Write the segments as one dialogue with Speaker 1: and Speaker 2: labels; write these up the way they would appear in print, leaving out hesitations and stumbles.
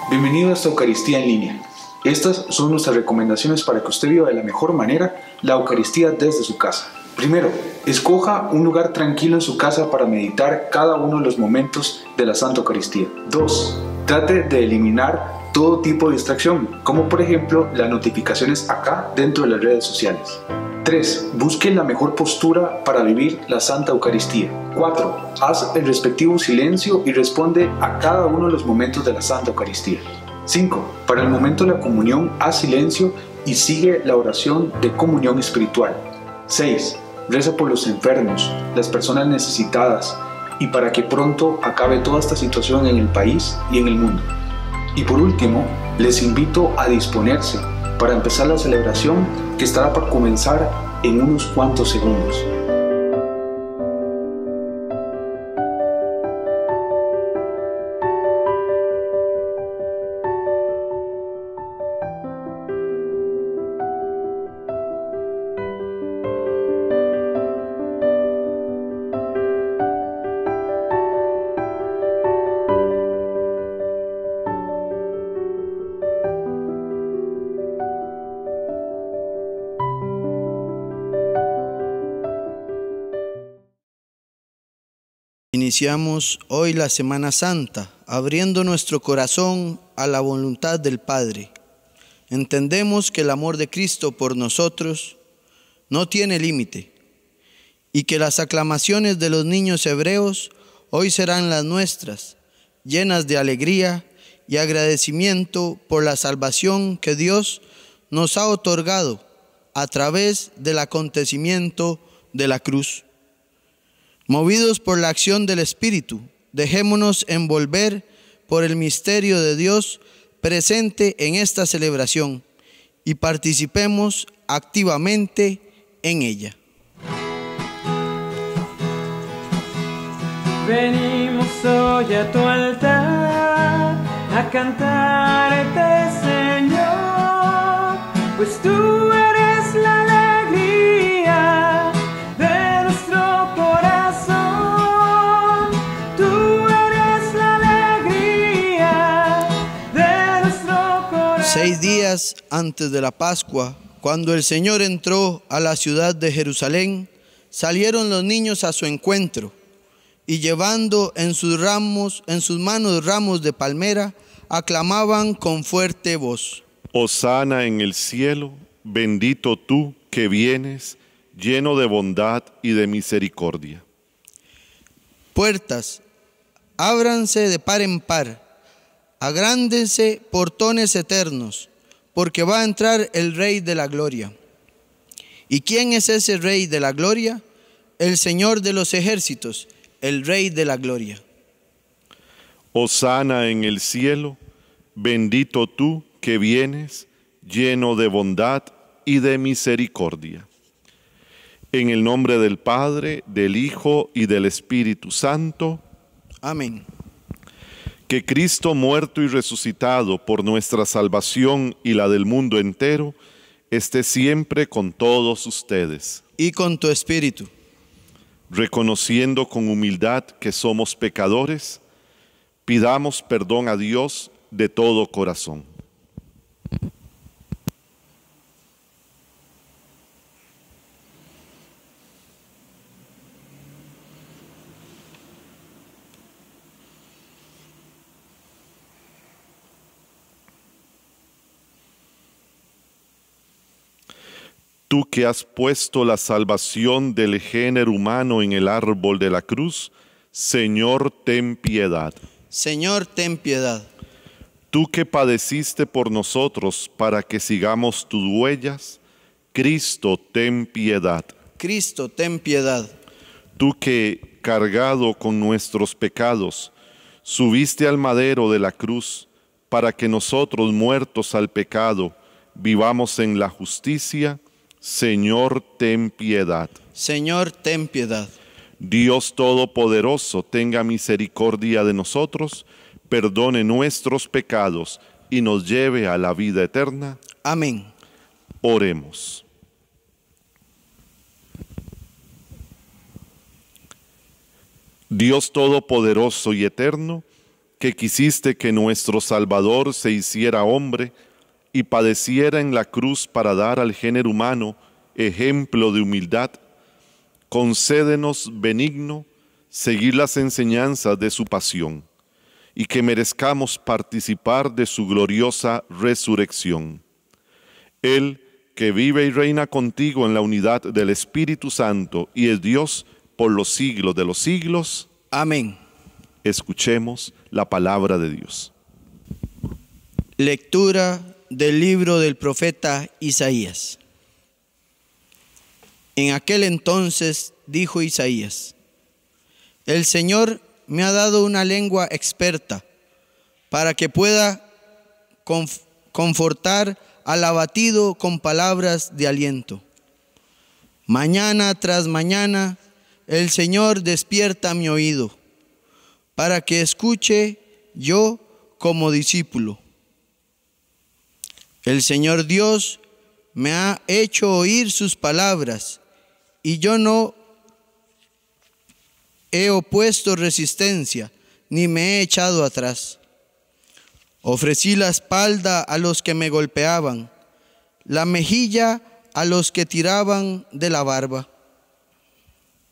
Speaker 1: Bienvenido a esta Eucaristía en línea. Estas son nuestras recomendaciones para que usted viva de la mejor manera la Eucaristía desde su casa. Primero, escoja un lugar tranquilo en su casa para meditar cada uno de los momentos de la Santa Eucaristía. 2. Trate de eliminar todo tipo de distracción, como por ejemplo las notificaciones acá dentro de las redes sociales. 3. Busque la mejor postura para vivir la Santa Eucaristía. 4. Haz el respectivo silencio y responde a cada uno de los momentos de la Santa Eucaristía. 5. Para el momento de la comunión, haz silencio y sigue la oración de comunión espiritual. 6. Reza por los enfermos, las personas necesitadas y para que pronto acabe toda esta situación en el país y en el mundo. Y por último, les invito a disponerse para empezar la celebración que estará por comenzar en unos cuantos segundos.
Speaker 2: Iniciamos hoy la Semana Santa, abriendo nuestro corazón a la voluntad del Padre. Entendemos que el amor de Cristo por nosotros no tiene límite y que las aclamaciones de los niños hebreos hoy serán las nuestras, llenas de alegría y agradecimiento por la salvación que Dios nos ha otorgado a través del acontecimiento de la cruz. Movidos por la acción del Espíritu, dejémonos envolver por el misterio de Dios presente en esta celebración y participemos activamente en ella.
Speaker 3: Venimos hoy a tu altar a cantarte, Señor, pues tú eres la alegría de nuestro corazón. Tú eres la alegría de nuestro corazón.
Speaker 2: 6 días antes de la Pascua, cuando el Señor entró a la ciudad de Jerusalén, salieron los niños a su encuentro y llevando en sus manos ramos de palmera, aclamaban con fuerte voz:
Speaker 4: Hosana en el cielo, bendito tú que vienes, lleno de bondad y de misericordia.
Speaker 2: Puertas, ábranse de par en par, agrándense portones eternos, porque va a entrar el Rey de la Gloria. ¿Y quién es ese Rey de la Gloria? El Señor de los ejércitos, el Rey de la Gloria.
Speaker 4: Hosana en el cielo, bendito tú que vienes, lleno de bondad y de misericordia. En el nombre del Padre, del Hijo y del Espíritu Santo.
Speaker 2: Amén.
Speaker 4: Que Cristo muerto y resucitado por nuestra salvación y la del mundo entero, esté siempre con todos ustedes.
Speaker 2: Y con tu espíritu.
Speaker 4: Reconociendo con humildad que somos pecadores, pidamos perdón a Dios de todo corazón. Tú que has puesto la salvación del género humano en el árbol de la cruz, Señor, ten piedad.
Speaker 2: Señor, ten piedad.
Speaker 4: Tú que padeciste por nosotros para que sigamos tus huellas, Cristo, ten piedad.
Speaker 2: Cristo, ten piedad.
Speaker 4: Tú que, cargado con nuestros pecados, subiste al madero de la cruz para que nosotros, muertos al pecado, vivamos en la justicia, Señor, ten piedad.
Speaker 2: Señor, ten piedad.
Speaker 4: Dios Todopoderoso, tenga misericordia de nosotros, perdone nuestros pecados y nos lleve a la vida eterna.
Speaker 2: Amén.
Speaker 4: Oremos. Dios Todopoderoso y eterno, que quisiste que nuestro Salvador se hiciera hombre y padeciera en la cruz para dar al género humano ejemplo de humildad, concédenos, benigno, seguir las enseñanzas de su pasión y que merezcamos participar de su gloriosa resurrección. Él, que vive y reina contigo en la unidad del Espíritu Santo y es Dios por los siglos de los siglos.
Speaker 2: Amén.
Speaker 4: Escuchemos la palabra de Dios.
Speaker 2: Lectura del libro del profeta Isaías. En aquel entonces dijo Isaías: el Señor me ha dado una lengua experta para que pueda confortar al abatido con palabras de aliento. Mañana tras mañana el Señor despierta mi oído para que escuche yo como discípulo. El Señor Dios me ha hecho oír sus palabras y yo no he opuesto resistencia ni me he echado atrás. Ofrecí la espalda a los que me golpeaban, la mejilla a los que tiraban de la barba.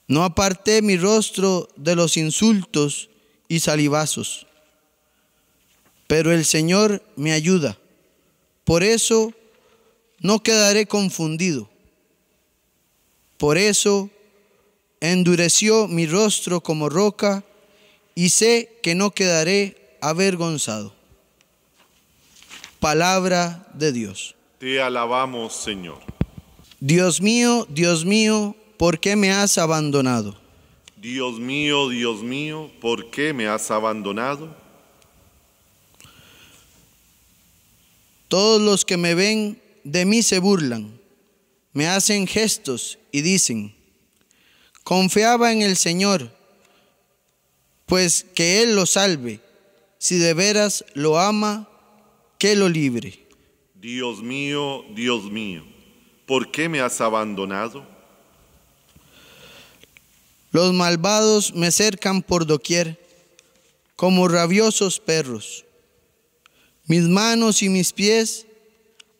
Speaker 2: No aparté mi rostro de los insultos y salivazos. Pero el Señor me ayuda, por eso no quedaré confundido. Por eso endureció mi rostro como roca y sé que no quedaré avergonzado. Palabra de Dios.
Speaker 4: Te alabamos, Señor.
Speaker 2: Dios mío, ¿por qué me has abandonado?
Speaker 4: Dios mío, ¿por qué me has abandonado?
Speaker 2: Todos los que me ven de mí se burlan, me hacen gestos y dicen: confiaba en el Señor, pues que Él lo salve, si de veras lo ama, que lo libre.
Speaker 4: Dios mío, ¿por qué me has abandonado?
Speaker 2: Los malvados me cercan por doquier, como rabiosos perros. Mis manos y mis pies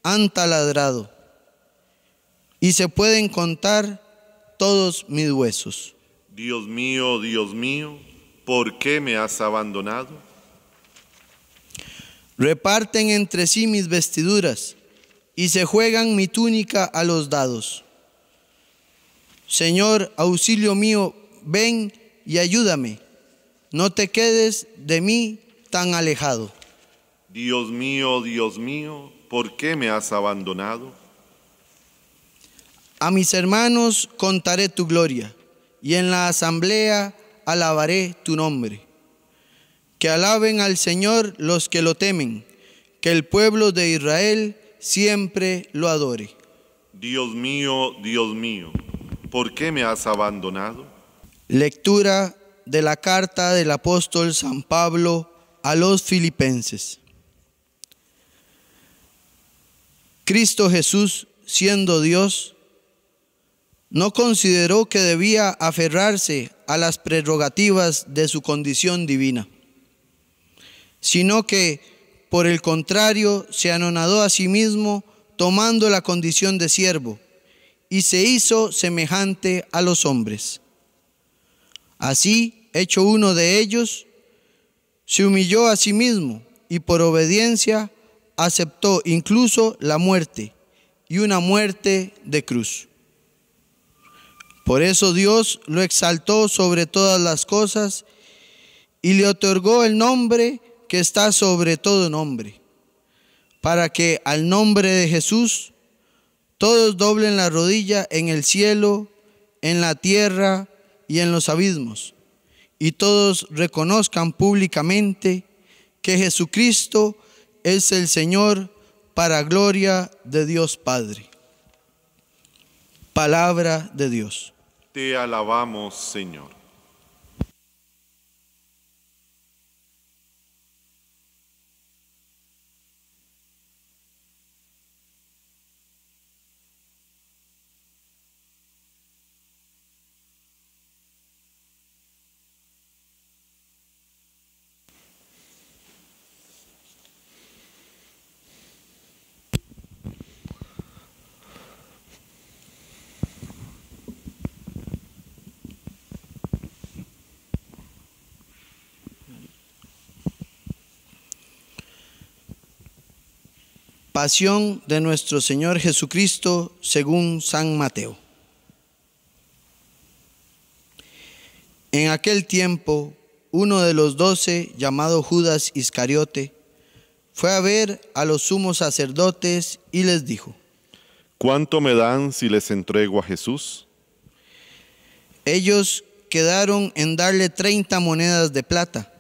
Speaker 2: han taladrado, y se pueden contar todos mis huesos.
Speaker 4: Dios mío, ¿por qué me has abandonado?
Speaker 2: Reparten entre sí mis vestiduras y se juegan mi túnica a los dados. Señor, auxilio mío, ven y ayúdame. No te quedes de mí tan alejado.
Speaker 4: Dios mío, ¿por qué me has abandonado?
Speaker 2: A mis hermanos contaré tu gloria y en la asamblea alabaré tu nombre. Que alaben al Señor los que lo temen, que el pueblo de Israel siempre lo adore.
Speaker 4: Dios mío, ¿por qué me has abandonado?
Speaker 2: Lectura de la carta del apóstol San Pablo a los Filipenses. Cristo Jesús, siendo Dios, no consideró que debía aferrarse a las prerrogativas de su condición divina, sino que, por el contrario, se anonadó a sí mismo, tomando la condición de siervo, y se hizo semejante a los hombres. Así, hecho uno de ellos, se humilló a sí mismo, y por obediencia aceptó incluso la muerte, y una muerte de cruz. Por eso Dios lo exaltó sobre todas las cosas, y le otorgó el nombre que está sobre todo nombre, para que al nombre de Jesús todos doblen la rodilla en el cielo, en la tierra y en los abismos, y todos reconozcan públicamente que Jesucristo es el Señor, para gloria de Dios Padre. Palabra de Dios.
Speaker 4: Te alabamos, Señor.
Speaker 2: Pasión de nuestro Señor Jesucristo según San Mateo. En aquel tiempo, uno de los 12, llamado Judas Iscariote, fue a ver a los sumos sacerdotes y les dijo:
Speaker 4: ¿Cuánto me dan si les entrego a Jesús?
Speaker 2: Ellos quedaron en darle 30 monedas de plata,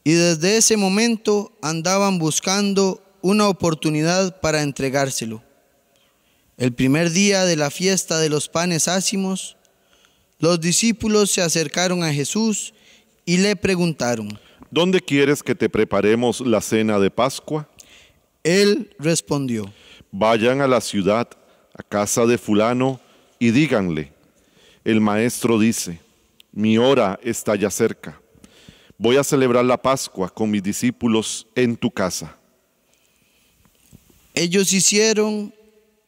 Speaker 2: y desde ese momento andaban buscando una oportunidad para entregárselo. El primer día de la fiesta de los panes ácimos, los discípulos se acercaron a Jesús y le preguntaron:
Speaker 4: ¿Dónde quieres que te preparemos la cena de Pascua?
Speaker 2: Él respondió:
Speaker 4: Vayan a la ciudad, a casa de fulano, y díganle: el maestro dice, mi hora está ya cerca. Voy a celebrar la Pascua con mis discípulos en tu casa.
Speaker 2: Ellos hicieron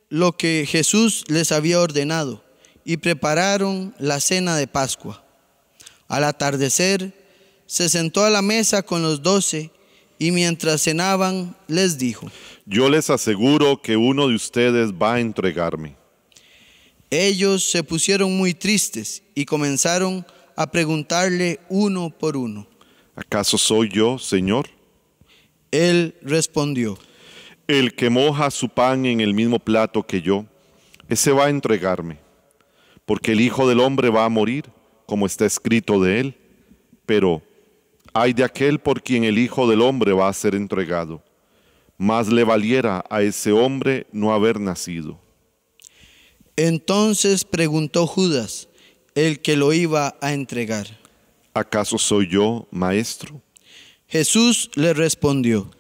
Speaker 2: lo que Jesús les había ordenado y prepararon la cena de Pascua. Al atardecer, se sentó a la mesa con los 12 y mientras cenaban les dijo:
Speaker 4: Yo les aseguro que uno de ustedes va a entregarme.
Speaker 2: Ellos se pusieron muy tristes y comenzaron a preguntarle uno por uno:
Speaker 4: ¿Acaso soy yo, Señor?
Speaker 2: Él respondió:
Speaker 4: El que moja su pan en el mismo plato que yo, ese va a entregarme. Porque el Hijo del Hombre va a morir, como está escrito de él. Pero ay de aquel por quien el Hijo del Hombre va a ser entregado. Más le valiera a ese hombre no haber nacido.
Speaker 2: Entonces preguntó Judas, el que lo iba a entregar:
Speaker 4: ¿Acaso soy yo, maestro?
Speaker 2: Jesús le respondió: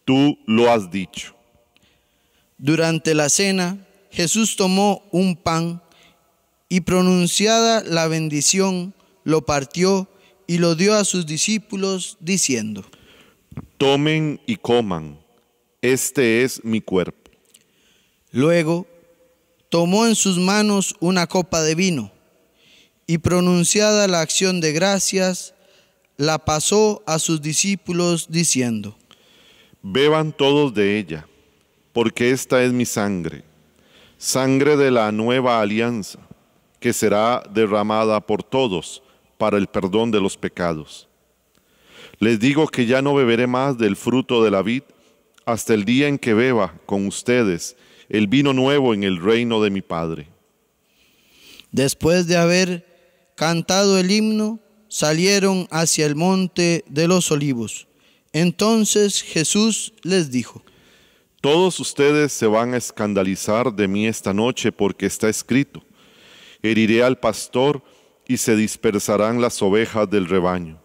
Speaker 4: Tú lo has dicho.
Speaker 2: Durante la cena, Jesús tomó un pan y pronunciada la bendición, lo partió y lo dio a sus discípulos, diciendo:
Speaker 4: Tomen y coman, este es mi cuerpo.
Speaker 2: Luego, tomó en sus manos una copa de vino y pronunciada la acción de gracias, la pasó a sus discípulos, diciendo:
Speaker 4: Beban todos de ella, porque esta es mi sangre, sangre de la nueva alianza, que será derramada por todos para el perdón de los pecados. Les digo que ya no beberé más del fruto de la vid hasta el día en que beba con ustedes el vino nuevo en el reino de mi Padre.
Speaker 2: Después de haber cantado el himno, salieron hacia el monte de los olivos. Entonces Jesús les dijo:
Speaker 4: Todos ustedes se van a escandalizar de mí esta noche porque está escrito: heriré al pastor y se dispersarán las ovejas del rebaño.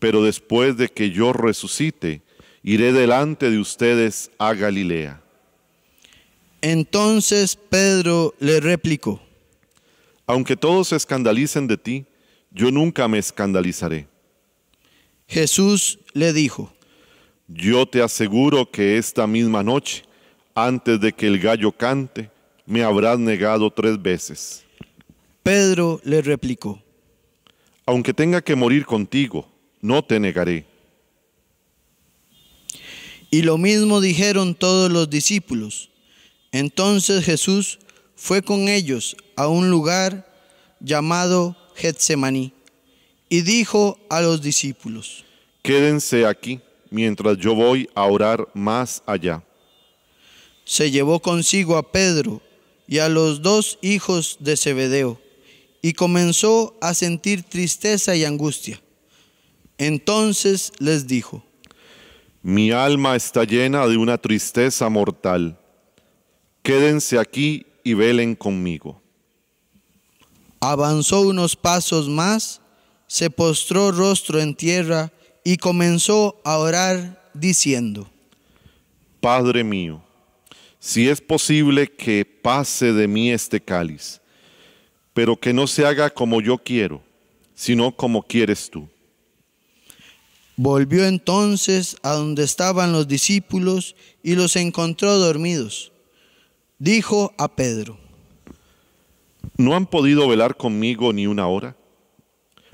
Speaker 4: Pero después de que yo resucite, iré delante de ustedes a Galilea.
Speaker 2: Entonces Pedro le replicó:
Speaker 4: Aunque todos se escandalicen de ti, yo nunca me escandalizaré.
Speaker 2: Jesús le dijo:
Speaker 4: Yo te aseguro que esta misma noche, antes de que el gallo cante, me habrás negado 3 veces.
Speaker 2: Pedro le replicó:
Speaker 4: Aunque tenga que morir contigo, no te negaré.
Speaker 2: Y lo mismo dijeron todos los discípulos. Entonces Jesús fue con ellos a un lugar llamado Getsemaní y dijo a los discípulos:
Speaker 4: Quédense aquí mientras yo voy a orar más allá.
Speaker 2: Se llevó consigo a Pedro y a los 2 hijos de Zebedeo y comenzó a sentir tristeza y angustia. Entonces les dijo:
Speaker 4: Mi alma está llena de una tristeza mortal. Quédense aquí y velen conmigo.
Speaker 2: Avanzó unos pasos más, se postró rostro en tierra y comenzó a orar diciendo:
Speaker 4: Padre mío, si es posible que pase de mí este cáliz, pero que no se haga como yo quiero, sino como quieres tú.
Speaker 2: Volvió entonces a donde estaban los discípulos y los encontró dormidos. Dijo a Pedro:
Speaker 4: ¿No han podido velar conmigo ni una hora?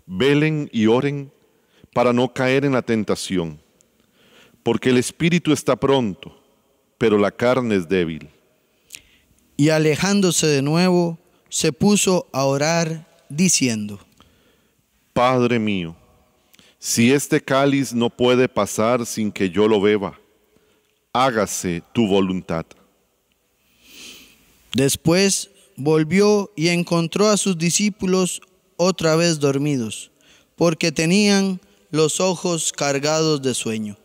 Speaker 4: Velen y oren para no caer en la tentación, porque el espíritu está pronto, pero la carne es débil.
Speaker 2: Y alejándose de nuevo, se puso a orar, diciendo:
Speaker 4: Padre mío, si este cáliz no puede pasar sin que yo lo beba, hágase tu voluntad.
Speaker 2: Después volvió y encontró a sus discípulos otra vez dormidos, porque tenían los ojos cargados de sueño.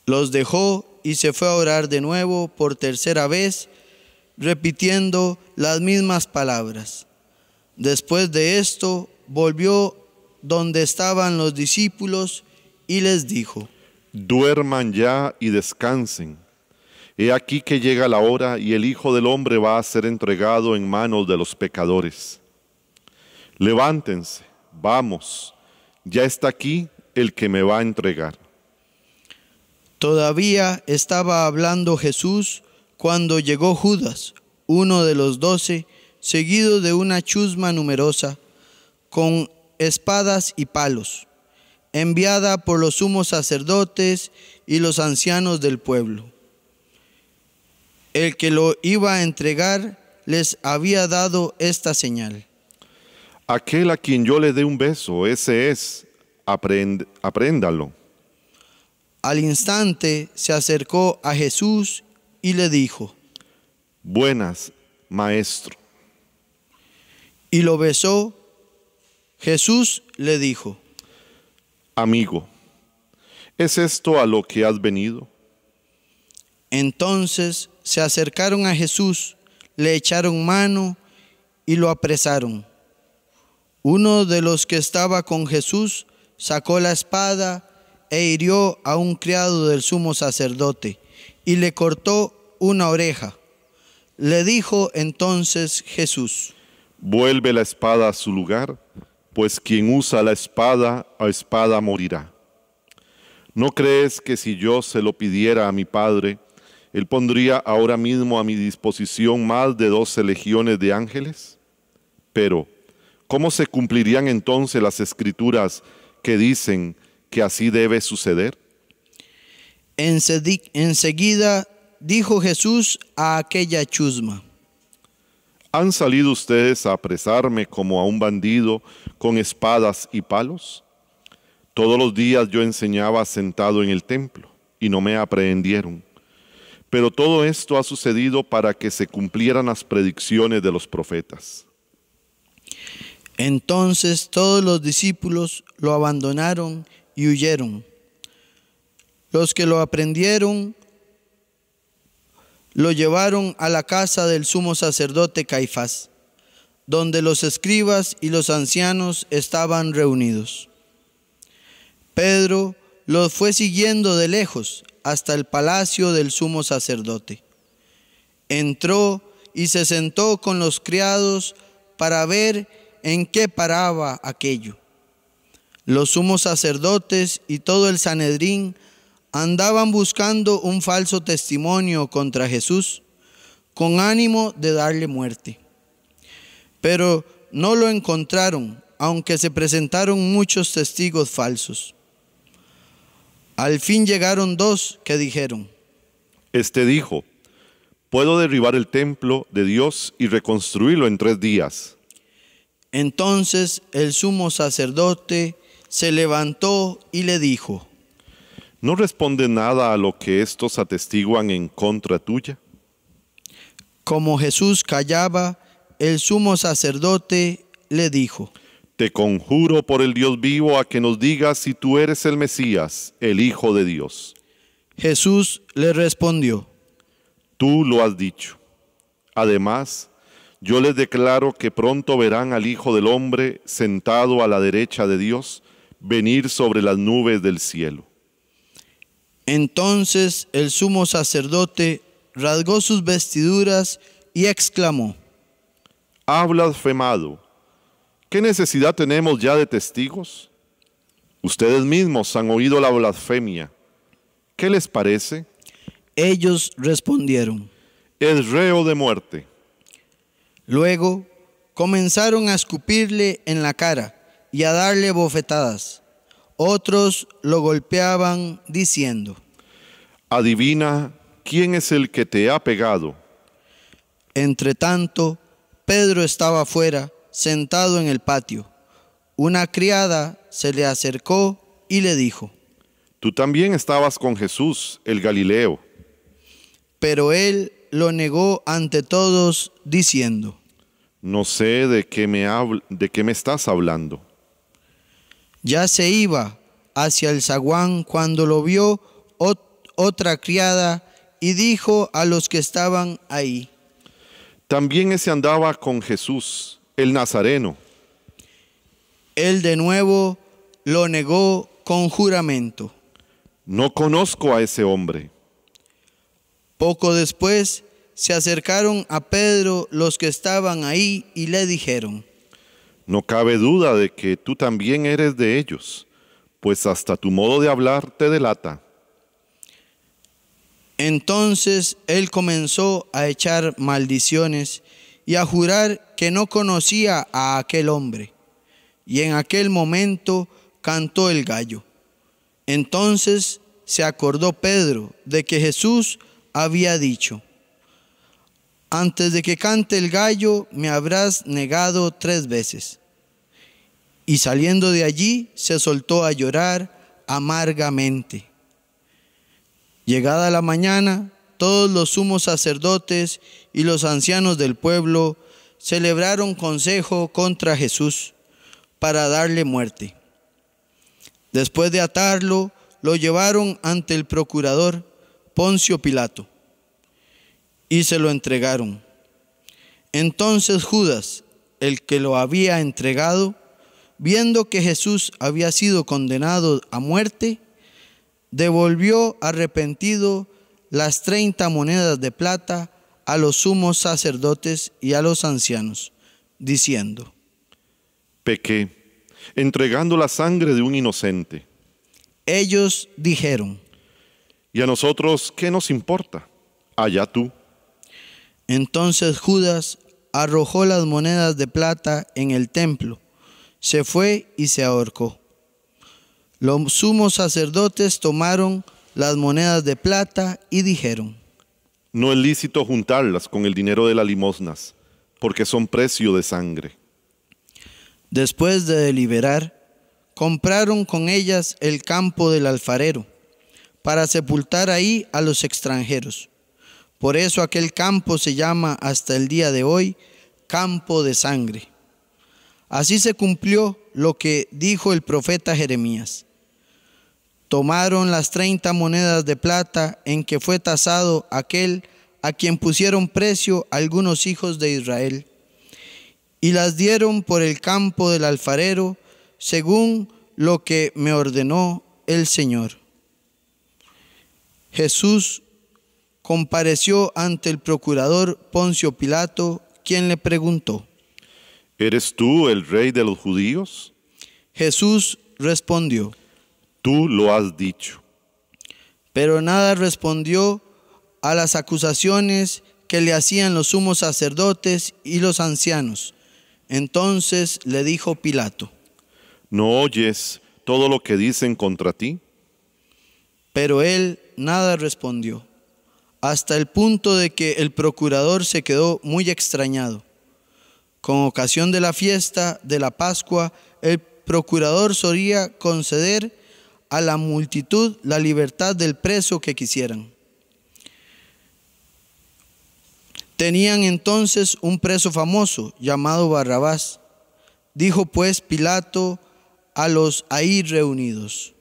Speaker 2: Los dejó y se fue a orar de nuevo por tercera vez, repitiendo las mismas palabras. Después de esto, volvió donde estaban los discípulos y les dijo:
Speaker 4: Duerman ya y descansen. He aquí que llega la hora y el Hijo del Hombre va a ser entregado en manos de los pecadores. Levántense, vamos, ya está aquí el que me va a entregar.
Speaker 2: Todavía estaba hablando Jesús cuando llegó Judas, uno de los 12, seguido de una chusma numerosa, con espadas y palos, enviada por los sumos sacerdotes y los ancianos del pueblo. El que lo iba a entregar les había dado esta señal:
Speaker 4: Aquel a quien yo le dé un beso, ese es, apréndalo.
Speaker 2: Al instante se acercó a Jesús y le dijo:
Speaker 4: Buenas, maestro.
Speaker 2: Y lo besó. Jesús le dijo:
Speaker 4: Amigo, ¿es esto a lo que has venido?
Speaker 2: Entonces se acercaron a Jesús, le echaron mano y lo apresaron. Uno de los que estaba con Jesús sacó la espada e hirió a un criado del sumo sacerdote y le cortó una oreja. Le dijo entonces Jesús:
Speaker 4: Vuelve la espada a su lugar, pues quien usa la espada, a espada morirá. ¿No crees que si yo se lo pidiera a mi Padre, Él pondría ahora mismo a mi disposición más de 12 legiones de ángeles? Pero, ¿cómo se cumplirían entonces las escrituras que dicen que así debe suceder?
Speaker 2: Enseguida dijo Jesús a aquella chusma:
Speaker 4: ¿Han salido ustedes a apresarme como a un bandido con espadas y palos? Todos los días yo enseñaba sentado en el templo y no me aprehendieron. Pero todo esto ha sucedido para que se cumplieran las predicciones de los profetas.
Speaker 2: Entonces todos los discípulos lo abandonaron y huyeron. Los que lo aprendieron lo llevaron a la casa del sumo sacerdote Caifás, donde los escribas y los ancianos estaban reunidos. Pedro los fue siguiendo de lejos hasta el palacio del sumo sacerdote. Entró y se sentó con los criados para ver en qué paraba aquello. Los sumos sacerdotes y todo el Sanedrín andaban buscando un falso testimonio contra Jesús, con ánimo de darle muerte. Pero no lo encontraron, aunque se presentaron muchos testigos falsos. Al fin llegaron 2 que dijeron:
Speaker 4: Este dijo: puedo derribar el templo de Dios y reconstruirlo en 3 días.
Speaker 2: Entonces el sumo sacerdote se levantó y le dijo:
Speaker 4: ¿No responde nada a lo que estos atestiguan en contra tuya?
Speaker 2: Como Jesús callaba, el sumo sacerdote le dijo:
Speaker 4: Te conjuro por el Dios vivo a que nos digas si tú eres el Mesías, el Hijo de Dios.
Speaker 2: Jesús le respondió:
Speaker 4: Tú lo has dicho. Además, yo les declaro que pronto verán al Hijo del Hombre sentado a la derecha de Dios, venir sobre las nubes del cielo.
Speaker 2: Entonces el sumo sacerdote rasgó sus vestiduras y exclamó:
Speaker 4: Ha blasfemado. ¿Qué necesidad tenemos ya de testigos? Ustedes mismos han oído la blasfemia. ¿Qué les parece?
Speaker 2: Ellos respondieron:
Speaker 4: Es reo de muerte.
Speaker 2: Luego comenzaron a escupirle en la cara y a darle bofetadas. Otros lo golpeaban diciendo:
Speaker 4: Adivina ¿quién es el que te ha pegado?
Speaker 2: Entretanto, Pedro estaba afuera, sentado en el patio. Una criada se le acercó y le dijo:
Speaker 4: Tú también estabas con Jesús, el Galileo.
Speaker 2: Pero él lo negó ante todos, diciendo:
Speaker 4: No sé de qué me estás hablando.
Speaker 2: Ya se iba hacia el zaguán cuando lo vio otra criada y dijo a los que estaban ahí:
Speaker 4: También ese andaba con Jesús, el Nazareno.
Speaker 2: Él de nuevo lo negó con juramento:
Speaker 4: No conozco a ese hombre.
Speaker 2: Poco después se acercaron a Pedro los que estaban ahí y le dijeron:
Speaker 4: No cabe duda de que tú también eres de ellos, pues hasta tu modo de hablar te delata.
Speaker 2: Entonces él comenzó a echar maldiciones y a jurar que no conocía a aquel hombre. Y en aquel momento cantó el gallo. Entonces se acordó Pedro de que Jesús había dicho: Antes de que cante el gallo, me habrás negado 3 veces. Y saliendo de allí, se soltó a llorar amargamente. Llegada la mañana, todos los sumos sacerdotes y los ancianos del pueblo celebraron consejo contra Jesús para darle muerte. Después de atarlo, lo llevaron ante el procurador Poncio Pilato y se lo entregaron. Entonces Judas, el que lo había entregado, viendo que Jesús había sido condenado a muerte, devolvió arrepentido las 30 monedas de plata a los sumos sacerdotes y a los ancianos, diciendo:
Speaker 4: Pequé, entregando la sangre de un inocente.
Speaker 2: Ellos dijeron:
Speaker 4: ¿Y a nosotros qué nos importa? Allá tú.
Speaker 2: Entonces Judas arrojó las monedas de plata en el templo, se fue y se ahorcó. Los sumos sacerdotes tomaron las monedas de plata y dijeron:
Speaker 4: No es lícito juntarlas con el dinero de las limosnas, porque son precio de sangre.
Speaker 2: Después de deliberar, compraron con ellas el campo del alfarero, para sepultar ahí a los extranjeros. Por eso aquel campo se llama hasta el día de hoy Campo de Sangre. Así se cumplió lo que dijo el profeta Jeremías. Tomaron las 30 monedas de plata en que fue tasado aquel a quien pusieron precio algunos hijos de Israel, y las dieron por el campo del alfarero, según lo que me ordenó el Señor. Jesús compareció ante el procurador Poncio Pilato, quien le preguntó:
Speaker 4: ¿Eres tú el rey de los judíos?
Speaker 2: Jesús respondió:
Speaker 4: Tú lo has dicho.
Speaker 2: Pero nada respondió a las acusaciones que le hacían los sumos sacerdotes y los ancianos. Entonces le dijo Pilato:
Speaker 4: ¿No oyes todo lo que dicen contra ti?
Speaker 2: Pero él nada respondió, hasta el punto de que el procurador se quedó muy extrañado. Con ocasión de la fiesta de la Pascua, el procurador solía conceder a la multitud la libertad del preso que quisieran. Tenían entonces un preso famoso llamado Barrabás. Dijo pues Pilato a los ahí reunidos: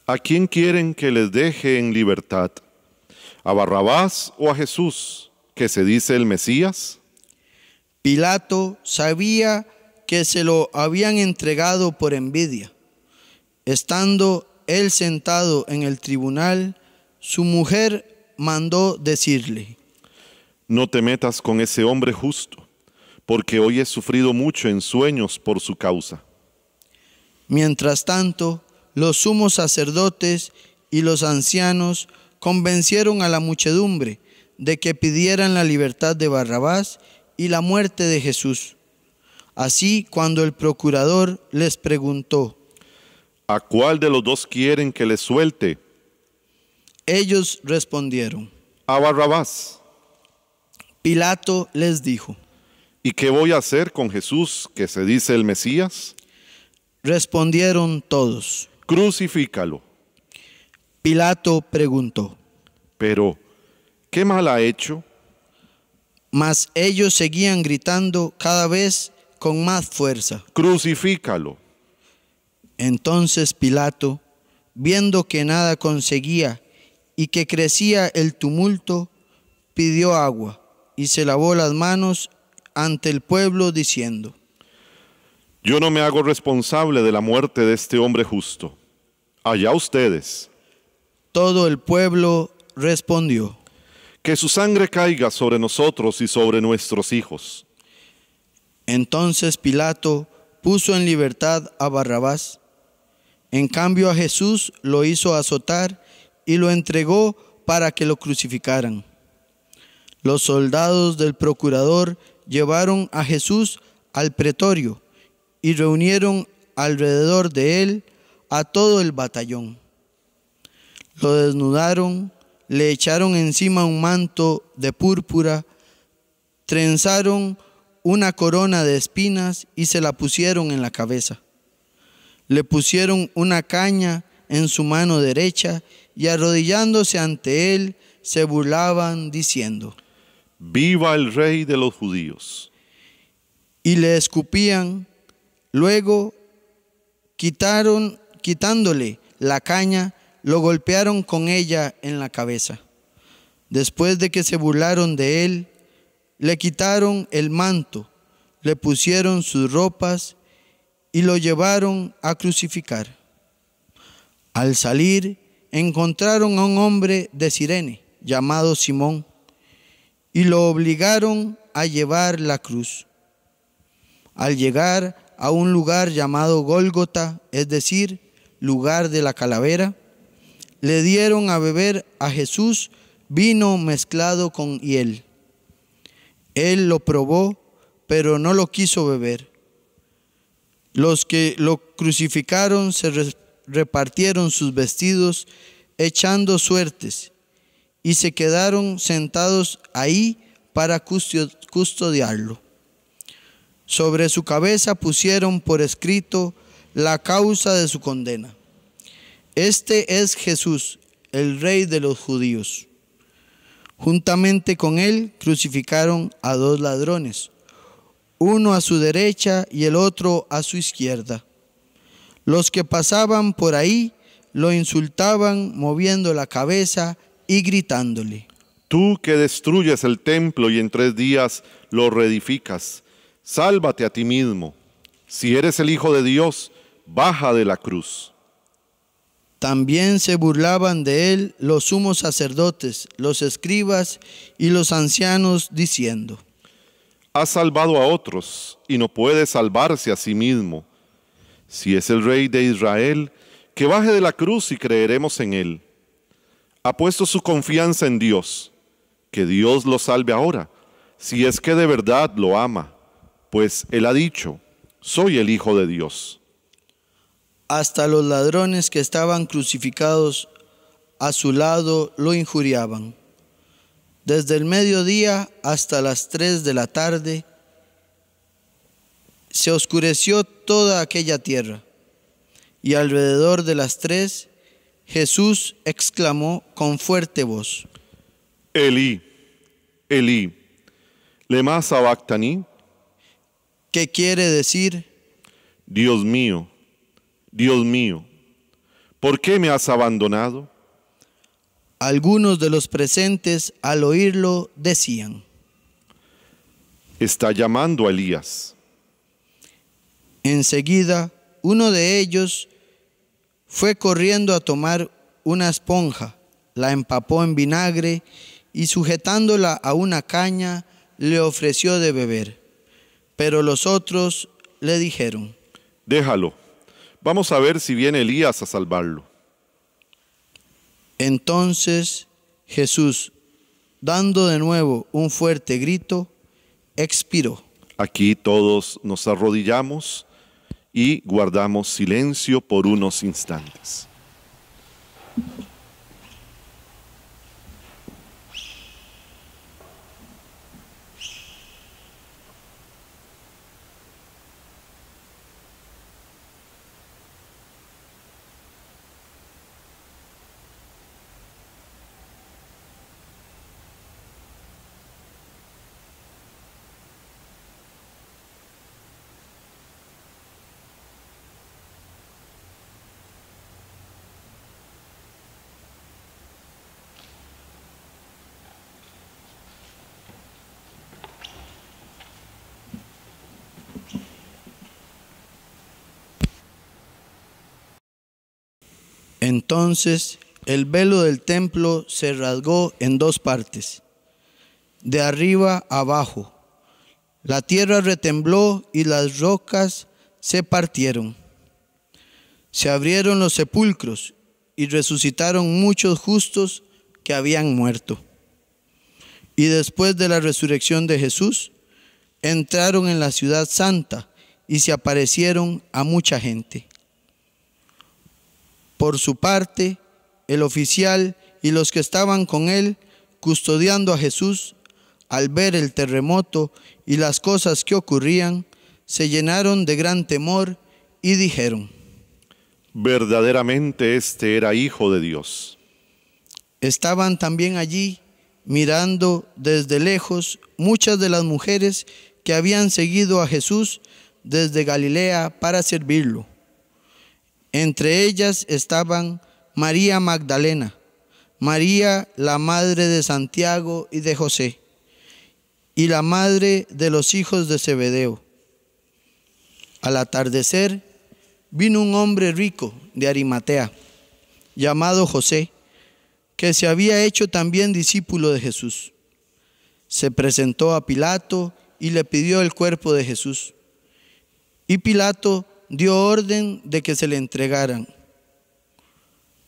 Speaker 4: ¿A quién quieren que les deje en libertad? ¿A Barrabás o a Jesús, que se dice el Mesías?
Speaker 2: Pilato sabía que se lo habían entregado por envidia. Estando él sentado en el tribunal, su mujer mandó decirle:
Speaker 4: No te metas con ese hombre justo, porque hoy he sufrido mucho en sueños por su causa.
Speaker 2: Mientras tanto, los sumos sacerdotes y los ancianos convencieron a la muchedumbre de que pidieran la libertad de Barrabás y la muerte de Jesús. Así, cuando el procurador les preguntó:
Speaker 4: ¿A cuál de los dos quieren que les suelte?
Speaker 2: Ellos respondieron.
Speaker 4: A Barrabás.
Speaker 2: Pilato les dijo.
Speaker 4: ¿Y qué voy a hacer con Jesús, que se dice el Mesías?
Speaker 2: Respondieron todos.
Speaker 4: Crucifícalo.
Speaker 2: Pilato preguntó.
Speaker 4: Pero, ¿qué mal ha hecho?
Speaker 2: Mas ellos seguían gritando cada vez con más fuerza.
Speaker 4: Crucifícalo.
Speaker 2: Entonces Pilato, viendo que nada conseguía y que crecía el tumulto, pidió agua y se lavó las manos ante el pueblo diciendo:
Speaker 4: Yo no me hago responsable de la muerte de este hombre justo. Allá ustedes.
Speaker 2: Todo el pueblo respondió:
Speaker 4: Que su sangre caiga sobre nosotros y sobre nuestros hijos.
Speaker 2: Entonces Pilato puso en libertad a Barrabás. En cambio a Jesús lo hizo azotar y lo entregó para que lo crucificaran. Los soldados del procurador llevaron a Jesús al pretorio y reunieron alrededor de él a todo el batallón. Lo desnudaron, le echaron encima un manto de púrpura, trenzaron una corona de espinas y se la pusieron en la cabeza. Le pusieron una caña en su mano derecha y arrodillándose ante él se burlaban diciendo:
Speaker 4: ¡Viva el Rey de los judíos!
Speaker 2: Y le escupían. Luego, quitándole la caña, lo golpearon con ella en la cabeza. Después de que se burlaron de él, le quitaron el manto, le pusieron sus ropas y lo llevaron a crucificar. Al salir, encontraron a un hombre de Cirene, llamado Simón, y lo obligaron a llevar la cruz. Al llegar a un lugar llamado Gólgota, es decir, lugar de la calavera, le dieron a beber a Jesús vino mezclado con hiel. Él lo probó, pero no lo quiso beber. Los que lo crucificaron se repartieron sus vestidos echando suertes y se quedaron sentados ahí para custodiarlo. Sobre su cabeza pusieron por escrito la causa de su condena: Este es Jesús, el Rey de los judíos. Juntamente con él crucificaron a dos ladrones, uno a su derecha y el otro a su izquierda. Los que pasaban por ahí lo insultaban moviendo la cabeza y gritándole:
Speaker 4: Tú que destruyes el templo y en 3 días lo reedificas, sálvate a ti mismo. Si eres el Hijo de Dios, baja de la cruz.
Speaker 2: También se burlaban de él los sumos sacerdotes, los escribas y los ancianos, diciendo:
Speaker 4: Ha salvado a otros y no puede salvarse a sí mismo. Si es el Rey de Israel, que baje de la cruz y creeremos en él. Ha puesto su confianza en Dios, que Dios lo salve ahora, si es que de verdad lo ama, pues él ha dicho: soy el Hijo de Dios.
Speaker 2: Hasta los ladrones que estaban crucificados a su lado lo injuriaban. Desde el mediodía hasta las 3 de la tarde se oscureció toda aquella tierra, y alrededor de las 3 Jesús exclamó con fuerte voz:
Speaker 4: Elí, Elí, lema sabactani,
Speaker 2: ¿qué quiere decir?
Speaker 4: Dios mío, ¿por qué me has abandonado?
Speaker 2: Algunos de los presentes al oírlo decían:
Speaker 4: Está llamando a Elías.
Speaker 2: Enseguida, uno de ellos fue corriendo a tomar una esponja, la empapó en vinagre y sujetándola a una caña le ofreció de beber. Pero los otros le dijeron:
Speaker 4: Déjalo, vamos a ver si viene Elías a salvarlo.
Speaker 2: Entonces Jesús, dando de nuevo un fuerte grito, expiró.
Speaker 4: Aquí todos nos arrodillamos y guardamos silencio por unos instantes.
Speaker 2: Entonces el velo del templo se rasgó en dos partes, de arriba a abajo. La tierra retembló y las rocas se partieron. Se abrieron los sepulcros y resucitaron muchos justos que habían muerto. Y después de la resurrección de Jesús, entraron en la ciudad santa y se aparecieron a mucha gente. Por su parte, el oficial y los que estaban con él, custodiando a Jesús, al ver el terremoto y las cosas que ocurrían, se llenaron de gran temor y dijeron:
Speaker 4: verdaderamente este era Hijo de Dios.
Speaker 2: Estaban también allí, mirando desde lejos, muchas de las mujeres que habían seguido a Jesús desde Galilea para servirlo. Entre ellas estaban María Magdalena, María la madre de Santiago y de José, y la madre de los hijos de Zebedeo. Al atardecer vino un hombre rico de Arimatea, llamado José, que se había hecho también discípulo de Jesús. Se presentó a Pilato y le pidió el cuerpo de Jesús. Y Pilato dio orden de que se le entregaran.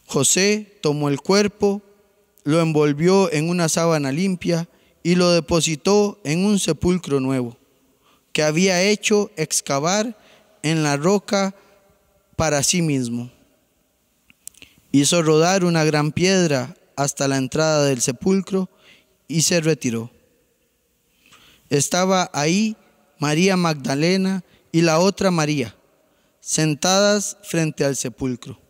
Speaker 2: José tomó el cuerpo, lo envolvió en una sábana limpia y lo depositó en un sepulcro nuevo, que había hecho excavar en la roca para sí mismo. Hizo rodar una gran piedra hasta la entrada del sepulcro y se retiró. Estaba ahí María Magdalena y la otra María, sentadas frente al sepulcro.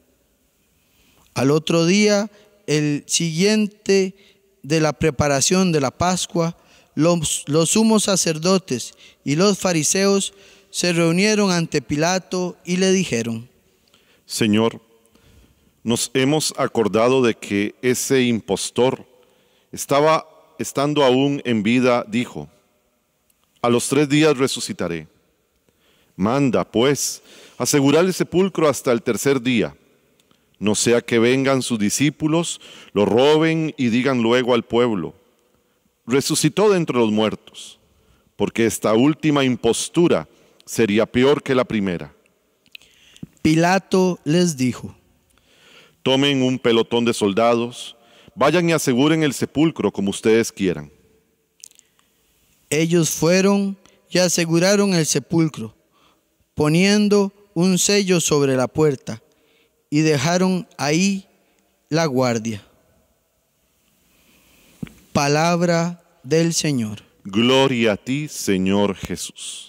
Speaker 2: Al otro día, el siguiente de la preparación de la Pascua, los sumos sacerdotes y los fariseos se reunieron ante Pilato y le dijeron:
Speaker 4: Señor, nos hemos acordado de que ese impostor estando aún en vida, dijo: a los 3 días resucitaré. Manda, pues, asegurar el sepulcro hasta el 3er día, no sea que vengan sus discípulos, lo roben y digan luego al pueblo: resucitó de entre los muertos, porque esta última impostura sería peor que la primera.
Speaker 2: Pilato les dijo:
Speaker 4: tomen un pelotón de soldados, vayan y aseguren el sepulcro como ustedes quieran.
Speaker 2: Ellos fueron y aseguraron el sepulcro, poniendo un sello sobre la puerta, y dejaron ahí la guardia. Palabra del Señor.
Speaker 4: Gloria a ti, Señor Jesús.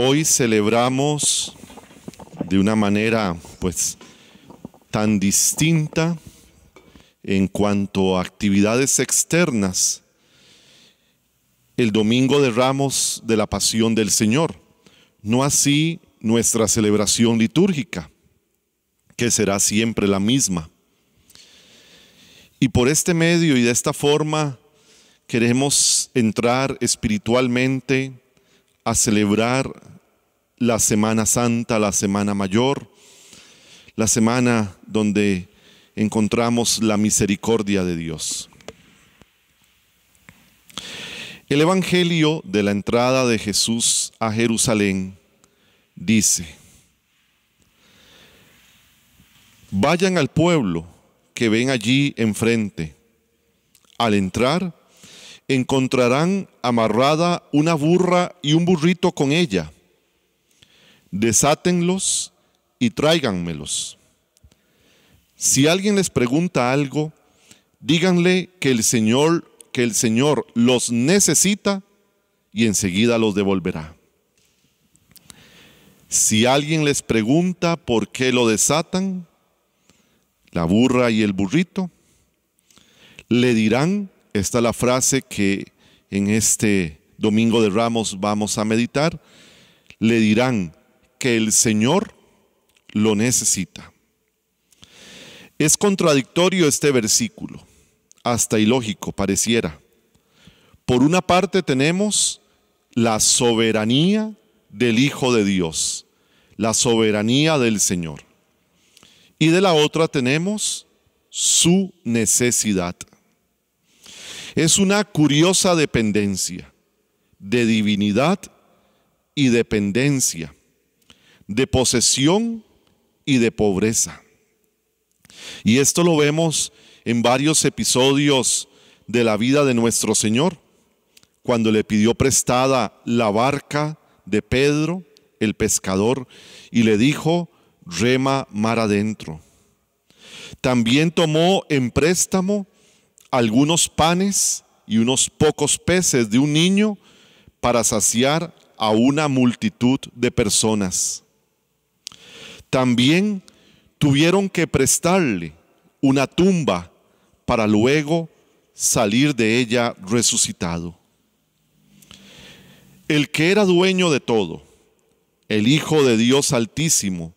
Speaker 4: Hoy celebramos de una manera tan distinta en cuanto a actividades externas el Domingo de Ramos de la Pasión del Señor, no así nuestra celebración litúrgica, que será siempre la misma. Y por este medio y de esta forma queremos entrar espiritualmente a celebrar la Semana Santa, la Semana Mayor, la semana donde encontramos la misericordia de Dios. El Evangelio de la entrada de Jesús a Jerusalén dice: vayan al pueblo que ven allí enfrente. Al entrar, encontrarán amarrada una burra y un burrito con ella. Desátenlos y tráiganmelos. Si alguien les pregunta algo, díganle que el Señor los necesita y enseguida los devolverá. Si alguien les pregunta por qué lo desatan, la burra y el burrito, le dirán, esta es la frase que en este Domingo de Ramos vamos a meditar, le dirán que el Señor lo necesita. Es contradictorio este versículo, hasta ilógico pareciera. Por una parte tenemos la soberanía del Hijo de Dios, la soberanía del Señor. Y de la otra tenemos su necesidad. Es una curiosa dependencia de divinidad y dependencia, de posesión y de pobreza. Y esto lo vemos en varios episodios de la vida de nuestro Señor, cuando le pidió prestada la barca de Pedro, el pescador, y le dijo: rema mar adentro. También tomó en préstamo algunos panes y unos pocos peces de un niño para saciar a una multitud de personas. También tuvieron que prestarle una tumba para luego salir de ella resucitado. El que era dueño de todo, el Hijo de Dios Altísimo,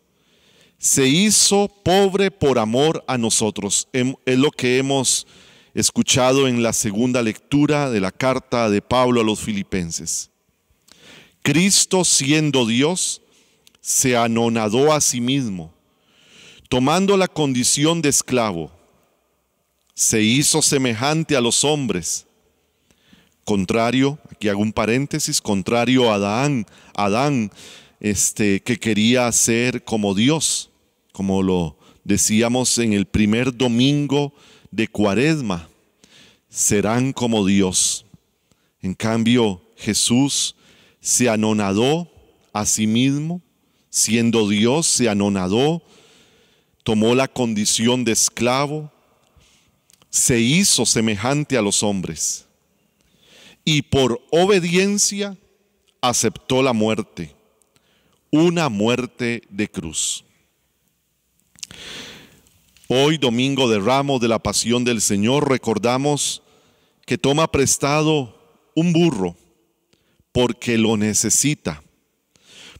Speaker 4: se hizo pobre por amor a nosotros. Es lo que hemos escuchado en la segunda lectura de la carta de Pablo a los Filipenses. Cristo, siendo Dios, se anonadó a sí mismo, tomando la condición de esclavo. Se hizo semejante a los hombres. Contrario, aquí hago un paréntesis, contrario a Adán, que quería ser como Dios, como lo decíamos en el primer domingo de Cuaresma, serán como Dios. En cambio, Jesús se anonadó a sí mismo, siendo Dios, se anonadó, tomó la condición de esclavo, se hizo semejante a los hombres y por obediencia aceptó la muerte, una muerte de cruz. Hoy, Domingo de Ramos de la Pasión del Señor, recordamos que toma prestado un burro porque lo necesita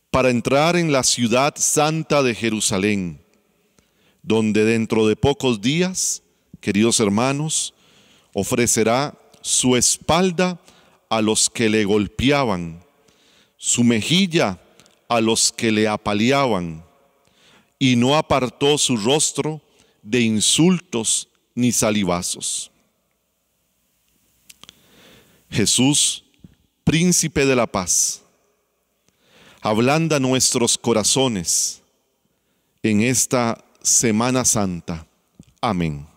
Speaker 4: para entrar en la ciudad santa de Jerusalén, donde dentro de pocos días, queridos hermanos, ofrecerá su espalda a los que le golpeaban, su mejilla a los que le apaleaban, y no apartó su rostro de insultos ni salivazos. Jesús, príncipe de la paz, ablanda nuestros corazones en esta Semana Santa. Amén.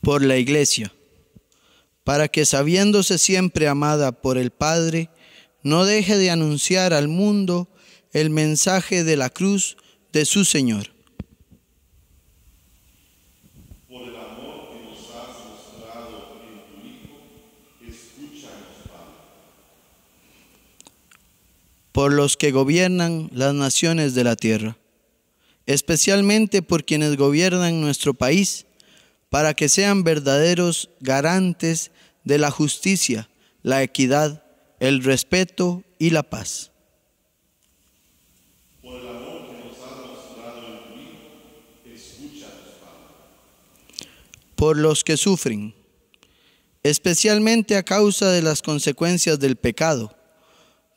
Speaker 2: Por la Iglesia, para que sabiéndose siempre amada por el Padre, no deje de anunciar al mundo el mensaje de la cruz de su Señor.
Speaker 4: Por el amor que nos has mostrado en tu Hijo, escúchanos, Padre.
Speaker 2: Por los que gobiernan las naciones de la tierra, especialmente por quienes gobiernan nuestro país, para que sean verdaderos garantes de la justicia, la equidad, el respeto y la paz.
Speaker 4: Por el amor que nos has mostrado en tu Hijo, escúchanos, Padre.
Speaker 2: Por los que sufren, especialmente a causa de las consecuencias del pecado,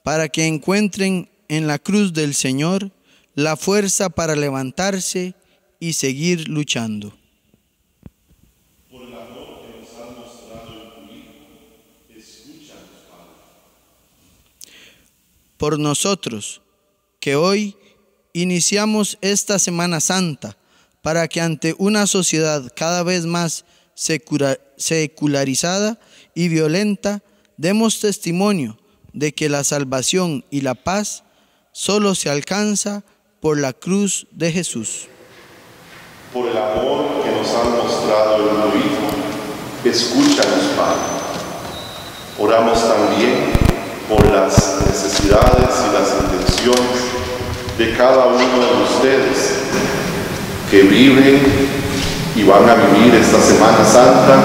Speaker 2: para que encuentren en la cruz del Señor la fuerza para levantarse y seguir luchando. Por nosotros, que hoy iniciamos esta Semana Santa, para que ante una sociedad cada vez más secularizada y violenta, demos testimonio de que la salvación y la paz solo se alcanza por la cruz de Jesús.
Speaker 4: por el amor que nos han mostrado el uno Hijo, escúchanos, Padre. Oramos también por las necesidades y las intenciones de cada uno de ustedes que viven y van a vivir esta Semana Santa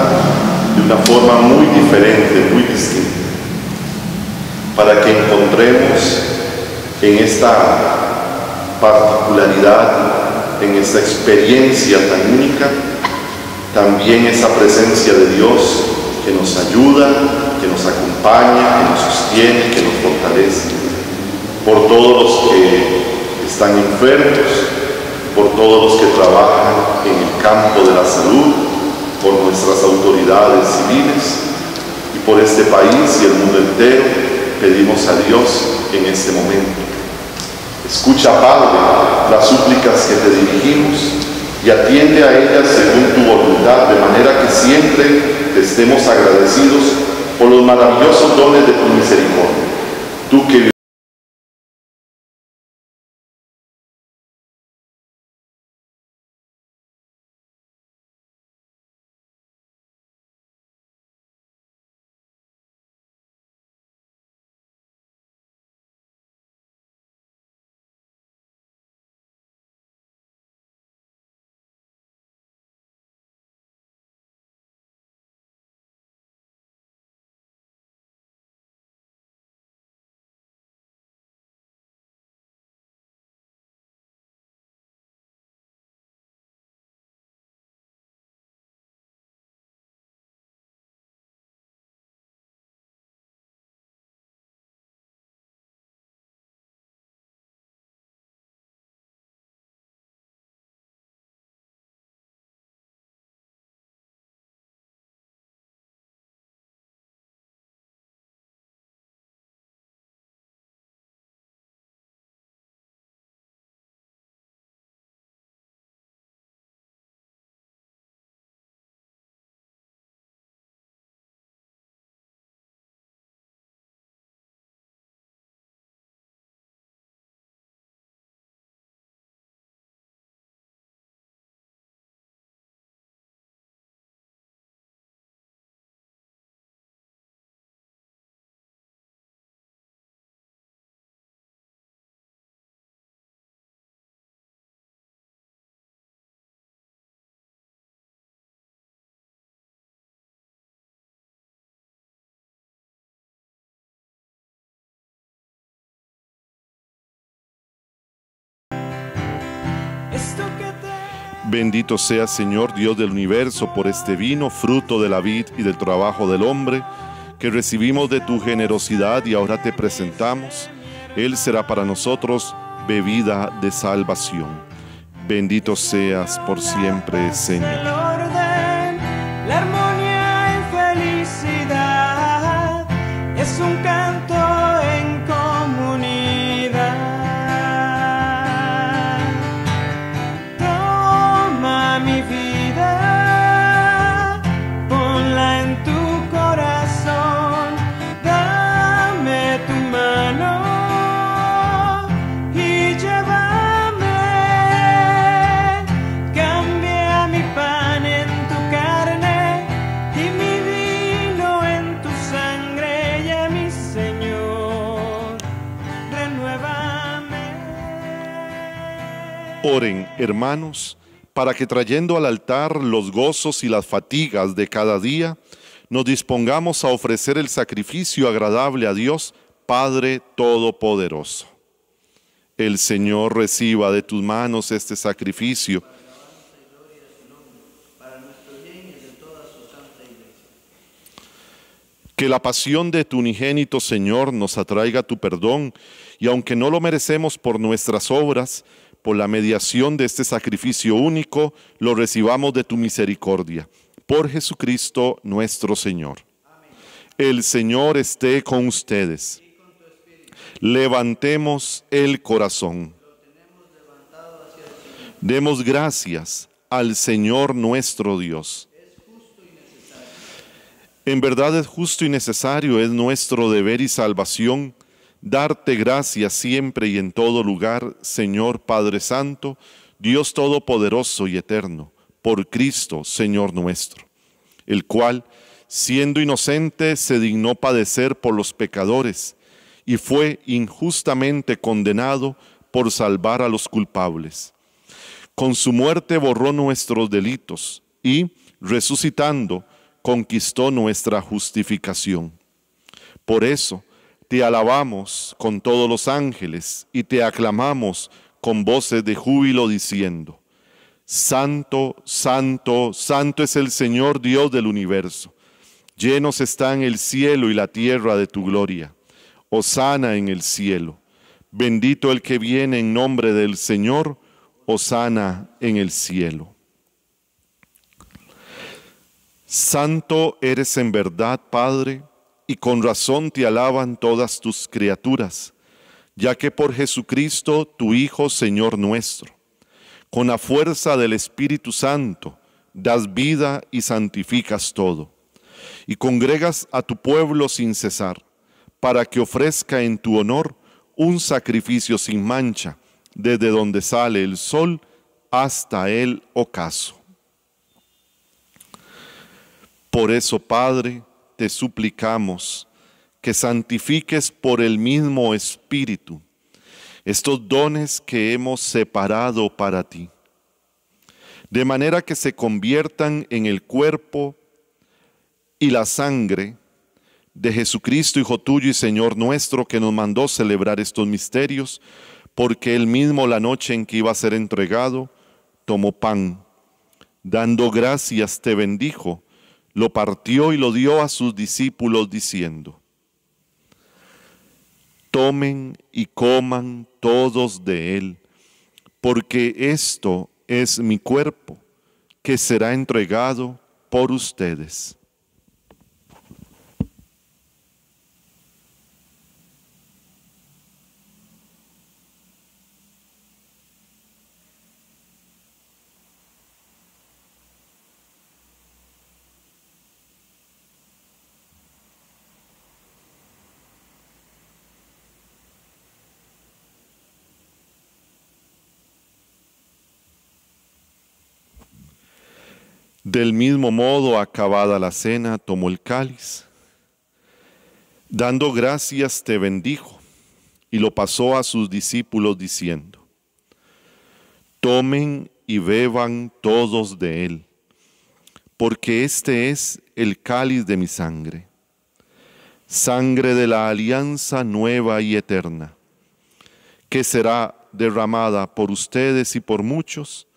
Speaker 4: de una forma muy diferente, muy distinta, para que encontremos en esta particularidad, en esta experiencia tan única, también esa presencia de Dios que nos ayuda, que nos acompaña, que nos sostiene, que nos fortalece. Por todos los que están enfermos, por todos los que trabajan en el campo de la salud, por nuestras autoridades civiles y por este país y el mundo entero, pedimos a Dios en este momento. Escucha, Padre, las súplicas que te dirigimos y atiende a ellas según tu voluntad, de manera que siempre te estemos agradecidos por los maravillosos dones de tu misericordia. Tú que Bendito sea, Señor Dios del universo, por este vino, fruto de la vid y del trabajo del hombre, que recibimos de tu generosidad y ahora te presentamos. Él será para nosotros bebida de salvación. Bendito seas por siempre, Señor.
Speaker 3: El orden, la armonía y felicidad es un canto en comunidad. Toma mi vida, ponla en tu corazón, dame tu mano y llévame. Cambia mi pan en tu carne y mi vino en tu sangre, ya mi Señor, renuévame.
Speaker 4: Oren, hermanos, para que trayendo al altar los gozos y las fatigas de cada día, nos dispongamos a ofrecer el sacrificio agradable a Dios, Padre Todopoderoso. El Señor reciba de tus manos este sacrificio. Que la pasión de tu unigénito Señor nos atraiga tu perdón, y aunque no lo merecemos por nuestras obras, por la mediación de este sacrificio único, lo recibamos de tu misericordia. Por Jesucristo nuestro Señor. Amén. El Señor esté con ustedes. Levantemos el corazón. Demos gracias al Señor nuestro Dios. En verdad es justo y necesario, es nuestro deber y salvación, darte gracias siempre y en todo lugar, Señor Padre Santo, Dios Todopoderoso y Eterno, por Cristo, Señor nuestro, el cual, siendo inocente, se dignó padecer por los pecadores y fue injustamente condenado por salvar a los culpables. Con su muerte borró nuestros delitos y, resucitando, conquistó nuestra justificación. Por eso, te alabamos con todos los ángeles y te aclamamos con voces de júbilo diciendo: Santo, santo, santo es el Señor Dios del universo. Llenos están el cielo y la tierra de tu gloria. Hosana en el cielo. Bendito el que viene en nombre del Señor. Hosana en el cielo. Santo eres en verdad, Padre, y con razón te alaban todas tus criaturas, ya que por Jesucristo, tu Hijo, Señor nuestro, con la fuerza del Espíritu Santo, das vida y santificas todo, y congregas a tu pueblo sin cesar, para que ofrezca en tu honor un sacrificio sin mancha, desde donde sale el sol hasta el ocaso. Por eso, Padre, te suplicamos que santifiques por el mismo Espíritu estos dones que hemos separado para ti, de manera que se conviertan en el cuerpo y la sangre de Jesucristo, Hijo tuyo y Señor nuestro, que nos mandó celebrar estos misterios, porque él mismo, la noche en que iba a ser entregado, tomó pan, dando gracias te bendijo, lo partió y lo dio a sus discípulos diciendo: tomen y coman todos de él, porque esto es mi cuerpo, que será entregado por ustedes. Del mismo modo, acabada la cena, tomó el cáliz, dando gracias te bendijo, y lo pasó a sus discípulos diciendo: tomen y beban todos de él, porque este es el cáliz de mi sangre, sangre de la alianza nueva y eterna, que será derramada por ustedes y por muchos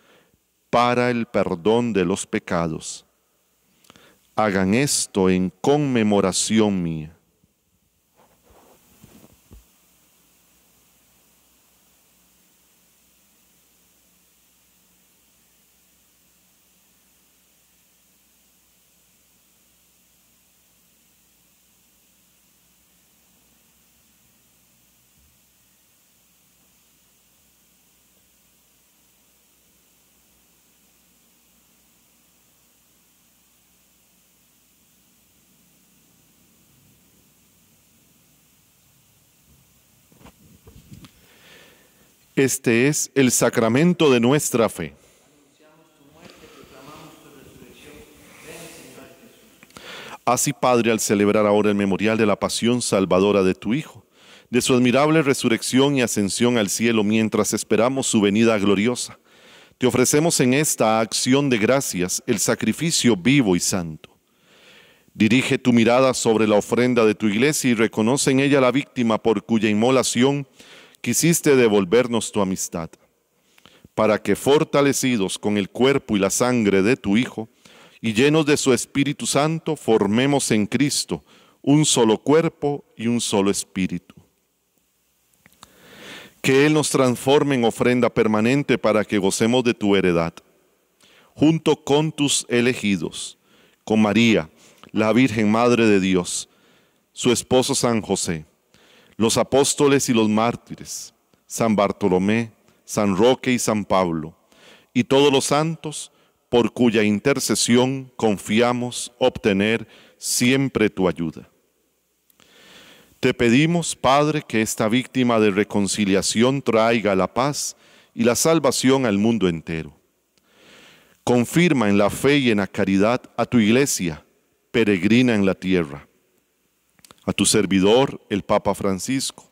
Speaker 4: para el perdón de los pecados. Hagan esto en conmemoración mía. Este es el sacramento de nuestra fe. Así, Padre, al celebrar ahora el memorial de la pasión salvadora de tu Hijo, de su admirable resurrección y ascensión al cielo mientras esperamos su venida gloriosa, te ofrecemos en esta acción de gracias el sacrificio vivo y santo. Dirige tu mirada sobre la ofrenda de tu iglesia y reconoce en ella la víctima por cuya inmolación quisiste devolvernos tu amistad, para que, fortalecidos con el cuerpo y la sangre de tu Hijo, y llenos de su Espíritu Santo, formemos en Cristo un solo cuerpo y un solo espíritu. Que Él nos transforme en ofrenda permanente para que gocemos de tu heredad, junto con tus elegidos, con María, la Virgen Madre de Dios, su esposo San José, los apóstoles y los mártires, San Bartolomé, San Roque y San Pablo, y todos los santos, por cuya intercesión confiamos obtener siempre tu ayuda. Te pedimos, Padre, que esta víctima de reconciliación traiga la paz y la salvación al mundo entero. Confirma en la fe y en la caridad a tu iglesia, peregrina en la tierra, a tu servidor, el Papa Francisco,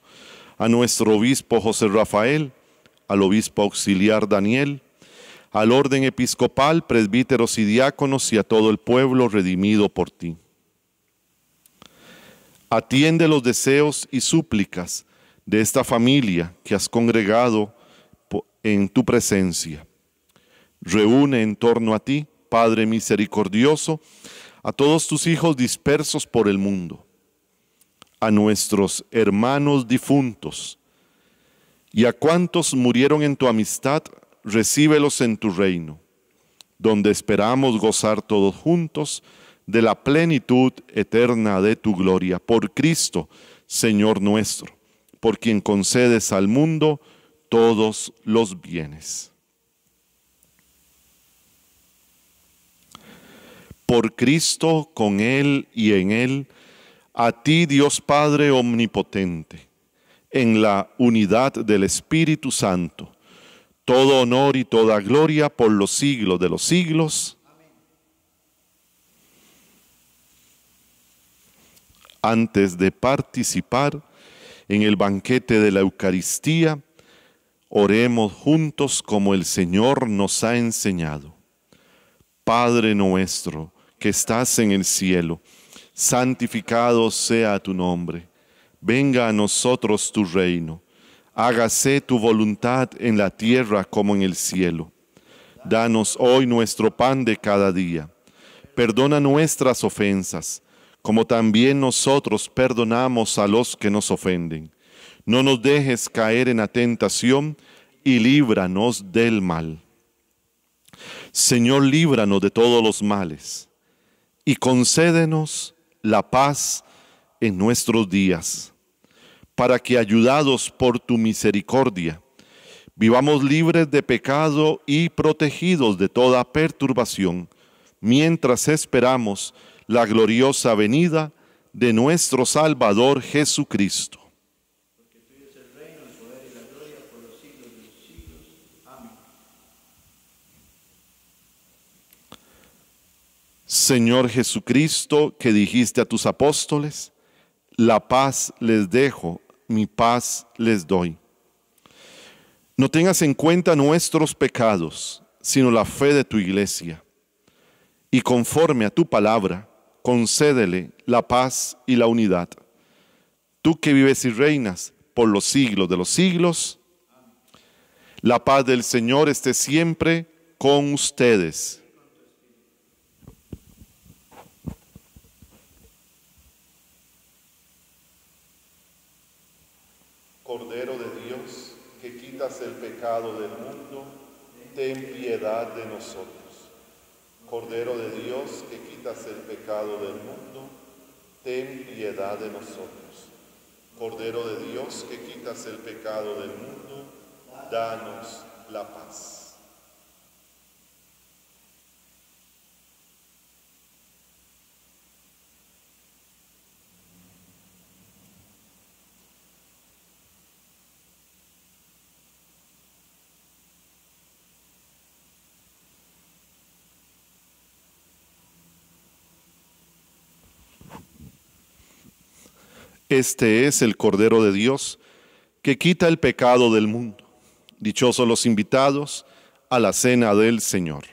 Speaker 4: a nuestro obispo José Rafael, al obispo auxiliar Daniel, al orden episcopal, presbíteros y diáconos y a todo el pueblo redimido por ti. Atiende los deseos y súplicas de esta familia que has congregado en tu presencia. Reúne en torno a ti, Padre misericordioso, a todos tus hijos dispersos por el mundo, a nuestros hermanos difuntos y a cuantos murieron en tu amistad, recíbelos en tu reino, donde esperamos gozar todos juntos de la plenitud eterna de tu gloria. Por Cristo, Señor nuestro, por quien concedes al mundo todos los bienes. Por Cristo, con Él y en Él, a ti, Dios Padre omnipotente, en la unidad del Espíritu Santo, todo honor y toda gloria por los siglos de los siglos. Antes de participar en el banquete de la Eucaristía, oremos juntos como el Señor nos ha enseñado. Padre nuestro, que estás en el cielo, santificado sea tu nombre. Venga a nosotros tu reino. Hágase tu voluntad en la tierra como en el cielo. Danos hoy nuestro pan de cada día. Perdona nuestras ofensas, como también nosotros perdonamos a los que nos ofenden. No nos dejes caer en la tentación y líbranos del mal. Señor, líbranos de todos los males y concédenos la paz en nuestros días, para que, ayudados por tu misericordia, vivamos libres de pecado y protegidos de toda perturbación, mientras esperamos la gloriosa venida de nuestro Salvador Jesucristo.
Speaker 2: Porque tuyo es el reino, el poder y la gloria por los siglos de los siglos. Amén.
Speaker 4: Señor Jesucristo, que dijiste a tus apóstoles, la paz les dejo, mi paz les doy. No tengas en cuenta nuestros pecados, sino la fe de tu iglesia. Y conforme a tu palabra, concédele la paz y la unidad. Tú que vives y reinas por los siglos de los siglos, la paz del Señor esté siempre con ustedes. Cordero de Dios, que quitas el pecado del mundo, ten piedad de nosotros. Cordero de Dios, que quitas el pecado del mundo, ten piedad de nosotros. Cordero de Dios, que quitas el pecado del mundo, danos la paz. Este es el Cordero de Dios que quita el pecado del mundo. Dichosos los invitados a la cena del Señor.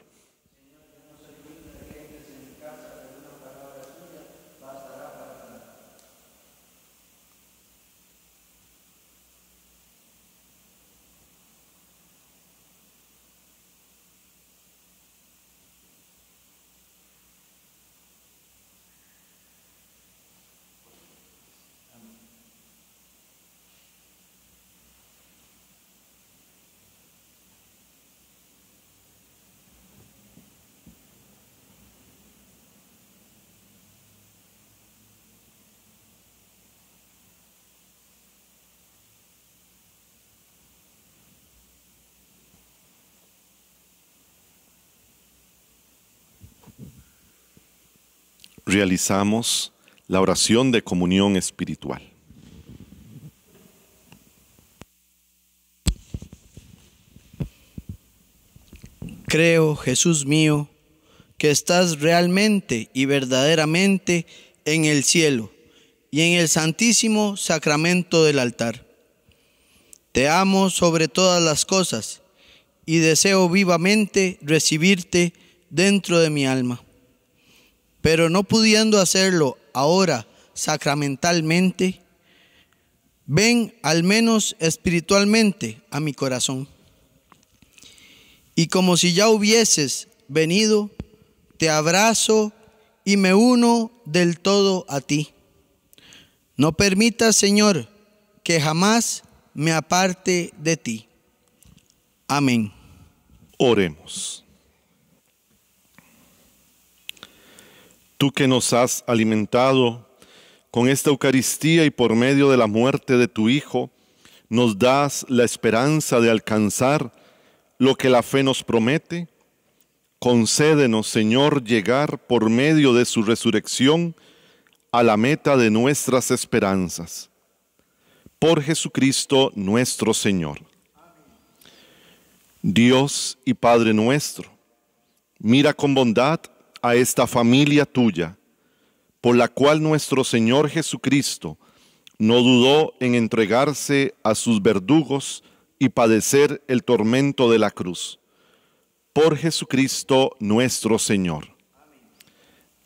Speaker 4: Realizamos la oración de comunión espiritual.
Speaker 2: Creo, Jesús mío, que estás realmente y verdaderamente en el cielo y en el santísimo sacramento del altar. Te amo sobre todas las cosas y deseo vivamente recibirte dentro de mi alma. Pero no pudiendo hacerlo ahora sacramentalmente, ven al menos espiritualmente a mi corazón. Y como si ya hubieses venido, te abrazo y me uno del todo a ti. No permitas, Señor, que jamás me aparte de ti. Amén.
Speaker 4: Oremos. Tú que nos has alimentado con esta Eucaristía y por medio de la muerte de tu Hijo, nos das la esperanza de alcanzar lo que la fe nos promete. Concédenos, Señor, llegar por medio de su resurrección a la meta de nuestras esperanzas. Por Jesucristo nuestro Señor. Dios y Padre nuestro, mira con bondad a esta familia tuya, por la cual nuestro Señor Jesucristo no dudó en entregarse a sus verdugos y padecer el tormento de la cruz. Por Jesucristo nuestro Señor.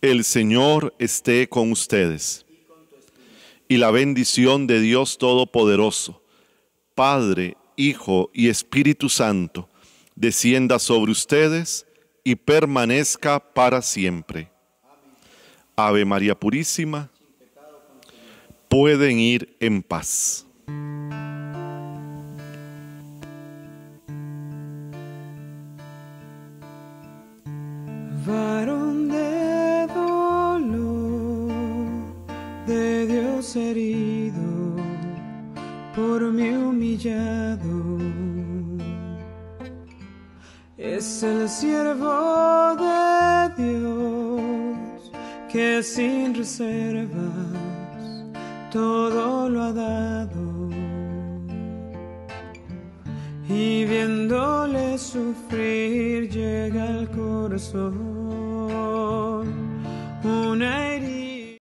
Speaker 4: El Señor esté con ustedes. Y la bendición de Dios Todopoderoso, Padre, Hijo y Espíritu Santo, descienda sobre ustedes y permanezca para siempre. Ave María Purísima, pueden ir en paz.
Speaker 3: Varón de dolor, de Dios herido, por mí humillado, es el siervo de Dios que sin reservas todo lo ha dado, y viéndole sufrir llega al corazón.